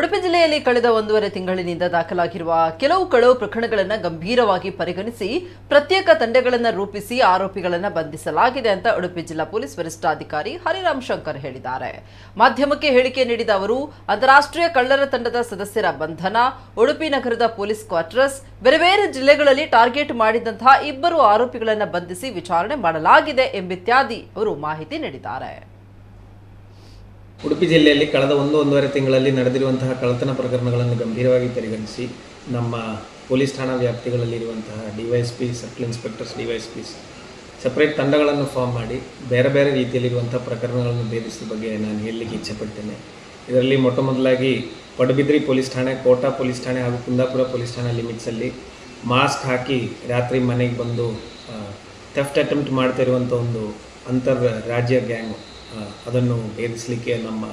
ಉಡುಪಿ ಜಿಲ್ಲೆಯಲ್ಲಿ ಕಳೆದ 1.5 ತಿಂಗಳಿನಿಂದ ದಾಖಲಾಗಿರುವ ಕೆಲವು ಕಳವು ಪ್ರಕರಣಗಳನ್ನು ಗಂಭೀರವಾಗಿ ಪರಿಗಣಿಸಿ ಪ್ರತ್ಯೇಕ ತಂಡಗಳನ್ನು ರೂಪಿಸಿ ಆರೋಪಿಗಳನ್ನು ಬಂಧಿಸಲಾಗಿದೆ ಅಂತ ಉಡುಪಿ ಜಿಲ್ಲಾ ಪೊಲೀಸ್ ವರಿಷ್ಠಾಧಿಕಾರಿ ಹರಿರಾಮ್ ಶಂಕರ್ ಹೇಳಿದ್ದಾರೆ. ಮಾಧ್ಯಮಕ್ಕೆ ಹೇಳಿಕೆ ನೀಡಿದ ಅವರು ಅಂತಾರಾಷ್ಟ್ರೀಯ ಕಳ್ಳರ ತಂಡದ ಸದಸ್ಯರ ಬಂಧನ, ಉಡುಪಿ ನಗರದ ಪೊಲೀಸ್ ಕ್ವಾರ್ಟರ್ಸ್, ಬೇರೆ ಬೇರೆ ಜಿಲ್ಲೆಗಳಲ್ಲಿ ಟಾರ್ಗೆಟ್ ಮಾಡಿದಂತಹ 2 ಆರೋಪಿಗಳನ್ನು ಬಂಧಿಸಿ ವಿಚಾರಣೆ ಮಾಡಲಾಗಿದೆ ಎಂಬಿತ್ಯಾದಿ ಅವರು ಮಾಹಿತಿ ನೀಡಿದ್ದಾರೆ. ಉಡುಪಿ ಜಿಲ್ಲೆಯಲ್ಲಿ ಕಳೆದ 1-1.5 ತಿಂಗಳಲ್ಲಿ ನಡೆದಿರುವಂತಹ ಕಳ್ಳತನ ಪ್ರಕರಣಗಳನ್ನು ಗಂಭೀರವಾಗಿ ಪರಿಗಣಿಸಿ ನಮ್ಮ ಪೊಲೀಸ್ ಠಾಣಾ ವ್ಯಾಪ್ತಿಗಳಲ್ಲಿರುವಂತಹ ಡಿವೈಎಸ್ಪಿ, ಸರ್ಕಲ್ ಇನ್ಸ್ಪೆಕ್ಟರ್ಸ್, ಡಿವೈಎಸ್ಪಿಸ್ ಸಪರೇಟ್ ತಂಡಗಳನ್ನು ಫಾರ್ಮ್ ಮಾಡಿ ಬೇರೆ ಬೇರೆ ರೀತಿಯಲ್ಲಿರುವಂಥ ಪ್ರಕರಣಗಳನ್ನು ಭೇದಿಸಿದ ಬಗ್ಗೆ ನಾನು ಹೇಳಲಿಕ್ಕೆ ಇಚ್ಛೆಪಡ್ತೇನೆ. ಇದರಲ್ಲಿ ಮೊದಲಾಗಿ ಪಡುಬಿದ್ರಿ ಪೊಲೀಸ್ ಠಾಣೆ, ಕೋಟಾ ಪೊಲೀಸ್ ಠಾಣೆ ಹಾಗೂ ಕುಂದಾಪುರ ಪೊಲೀಸ್ ಠಾಣೆ ಲಿಮಿಟ್ಸಲ್ಲಿ ಮಾಸ್ಕ್ ಹಾಕಿ ರಾತ್ರಿ ಮನೆಗೆ ಬಂದು ಥೆಫ್ಟ್ ಅಟೆಂಪ್ಟ್ ಮಾಡ್ತಿರುವಂಥ ಒಂದು ಅಂತರ್ ರಾಜ್ಯ ಗ್ಯಾಂಗ್ ಅದನ್ನು ಭೇದಿಸಲಿಕ್ಕೆ ನಮ್ಮ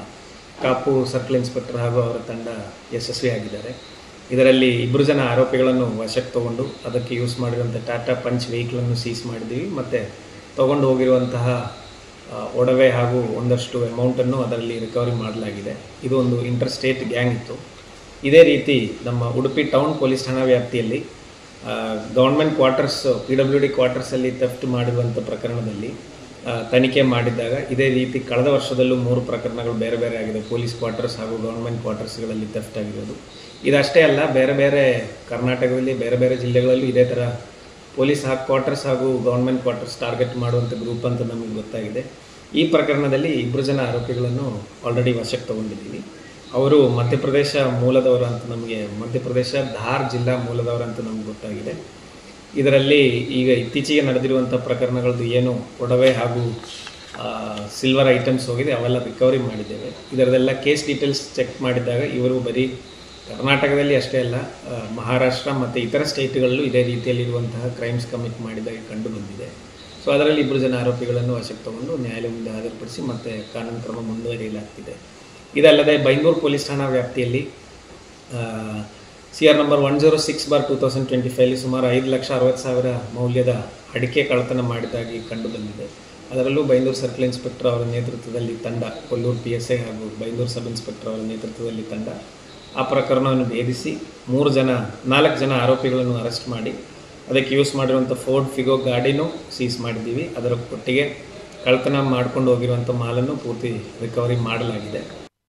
ಕಾಪು ಸರ್ಕಲ್ ಇನ್ಸ್ಪೆಕ್ಟರ್ ಹಾಗೂ ಅವರ ತಂಡ ಯಶಸ್ವಿಯಾಗಿದ್ದಾರೆ. ಇದರಲ್ಲಿ 2 ಜನ ಆರೋಪಿಗಳನ್ನು ವಶಕ್ಕೆ ತಗೊಂಡು ಅದಕ್ಕೆ ಯೂಸ್ ಮಾಡಿರುವಂಥ ಟಾಟಾ ಪಂಚ್ ವೆಹಿಕಲನ್ನು ಸೀಸ್ ಮಾಡಿದ್ದೀವಿ. ಮತ್ತು ತೊಗೊಂಡು ಹೋಗಿರುವಂತಹ ಒಡವೆ ಹಾಗೂ ಒಂದಷ್ಟು ಅಮೌಂಟನ್ನು ಅದರಲ್ಲಿ ರಿಕವರಿ ಮಾಡಲಾಗಿದೆ. ಇದು ಒಂದು ಇಂಟರ್ ಸ್ಟೇಟ್ ಗ್ಯಾಂಗ್ ಇತ್ತು. ಇದೇ ರೀತಿ ನಮ್ಮ ಉಡುಪಿ ಟೌನ್ ಪೊಲೀಸ್ ಠಾಣಾ ವ್ಯಾಪ್ತಿಯಲ್ಲಿ ಗೌರ್ಮೆಂಟ್ ಕ್ವಾರ್ಟರ್ಸ್, PWD ಕ್ವಾರ್ಟರ್ಸಲ್ಲಿ ಥೆಫ್ಟ್ ಮಾಡಿರುವಂಥ ಪ್ರಕರಣದಲ್ಲಿ ತನಿಖೆ ಮಾಡಿದ್ದಾಗ ಇದೇ ರೀತಿ ಕಳೆದ ವರ್ಷದಲ್ಲೂ 3 ಪ್ರಕರಣಗಳು ಬೇರೆ ಬೇರೆ ಆಗಿದೆ. ಪೊಲೀಸ್ ಕ್ವಾರ್ಟರ್ಸ್ ಹಾಗೂ ಗೌರ್ಮೆಂಟ್ ಕ್ವಾರ್ಟರ್ಸ್ಗಳಲ್ಲಿ ಥೆಫ್ಟ್ ಆಗಿರೋದು. ಇದಷ್ಟೇ ಅಲ್ಲ, ಬೇರೆ ಬೇರೆ ಕರ್ನಾಟಕದಲ್ಲಿ ಬೇರೆ ಬೇರೆ ಜಿಲ್ಲೆಗಳಲ್ಲೂ ಇದೇ ಥರ ಪೊಲೀಸ್ ಕ್ವಾರ್ಟರ್ಸ್ ಹಾಗೂ ಗೌರ್ಮೆಂಟ್ ಕ್ವಾರ್ಟರ್ಸ್ ಟಾರ್ಗೆಟ್ ಮಾಡುವಂಥ ಗ್ರೂಪ್ ಅಂತ ನಮಗೆ ಗೊತ್ತಾಗಿದೆ. ಈ ಪ್ರಕರಣದಲ್ಲಿ 2 ಜನ ಆರೋಪಿಗಳನ್ನು ಆಲ್ರೆಡಿ ವಶಕ್ಕೆ ತಗೊಂಡಿದ್ದೀವಿ. ಅವರು ಮಧ್ಯಪ್ರದೇಶ ಮೂಲದವರು ಅಂತ ಮಧ್ಯಪ್ರದೇಶ ಧಾರ್ ಜಿಲ್ಲಾ ಮೂಲದವರು ಅಂತ ನಮ್ಗೆ ಗೊತ್ತಾಗಿದೆ. ಇದರಲ್ಲಿ ಈಗ ಇತ್ತೀಚೆಗೆ ನಡೆದಿರುವಂಥ ಪ್ರಕರಣಗಳದ್ದು ಏನು ಒಡವೆ ಹಾಗೂ ಸಿಲ್ವರ್ ಐಟಮ್ಸ್ ಹೋಗಿದೆ ಅವೆಲ್ಲ ರಿಕವರಿ ಮಾಡಿದ್ದೇವೆ. ಇದರದೆಲ್ಲ ಕೇಸ್ ಡೀಟೇಲ್ಸ್ ಚೆಕ್ ಮಾಡಿದಾಗ ಇವರು ಬರೀ ಕರ್ನಾಟಕದಲ್ಲಿ ಅಷ್ಟೇ ಅಲ್ಲ, ಮಹಾರಾಷ್ಟ್ರ ಮತ್ತು ಇತರ ಸ್ಟೇಟ್ಗಳಲ್ಲೂ ಇದೇ ರೀತಿಯಲ್ಲಿರುವಂತಹ ಕ್ರೈಮ್ಸ್ ಕಮಿಟ್ ಮಾಡಿದಾಗ ಕಂಡು ಬಂದಿದೆ. ಸೊ ಅದರಲ್ಲಿ 2 ಜನ ಆರೋಪಿಗಳನ್ನು ವಶಕ್ಕೆ ತಗೊಂಡು ನ್ಯಾಯಾಲಯ ಮುಂದೆ ಹಾಜರುಪಡಿಸಿ ಮತ್ತೆ ಕಾನೂನು ಕ್ರಮ ಮುಂದುವರಿಯಲಾಗ್ತಿದೆ. ಇದಲ್ಲದೆ ಬೈಂದೂರು ಪೊಲೀಸ್ ಠಾಣಾ ವ್ಯಾಪ್ತಿಯಲ್ಲಿ CR ನಂಬರ್ 106/2025 ಸುಮಾರು 5,60,000 ಮೌಲ್ಯದ ಅಡಿಕೆ ಕಳ್ಳತನ ಮಾಡಿದ್ದಾಗಿ ಕಂಡು ಬಂದಿದೆ. ಅದರಲ್ಲೂ ಬೈಂದೂರು ಸರ್ಕಲ್ ಇನ್ಸ್ಪೆಕ್ಟರ್ ಅವರ ನೇತೃತ್ವದಲ್ಲಿ ತಂಡ, ಕೊಲ್ಲೂರು PSI ಹಾಗೂ ಬೈಂದೂರು ಸಬ್ ಇನ್ಸ್ಪೆಕ್ಟರ್ ಅವರ ನೇತೃತ್ವದಲ್ಲಿ ತಂಡ ಆ ಪ್ರಕರಣವನ್ನು ಭೇದಿಸಿ 4 ಜನ ಆರೋಪಿಗಳನ್ನು ಅರೆಸ್ಟ್ ಮಾಡಿ ಅದಕ್ಕೆ ಯೂಸ್ ಮಾಡಿರುವಂಥ ಫೋರ್ಡ್ ಫಿಗೋ ಗಾಡಿನೂ ಸೀಸ್ ಮಾಡಿದ್ದೀವಿ. ಅದರ ಒಟ್ಟಿಗೆ ಕಳ್ಳತನ ಮಾಡ್ಕೊಂಡು ಹೋಗಿರುವಂಥ ಮಾಲನ್ನು ಪೂರ್ತಿ ರಿಕವರಿ ಮಾಡಲಾಗಿದೆ.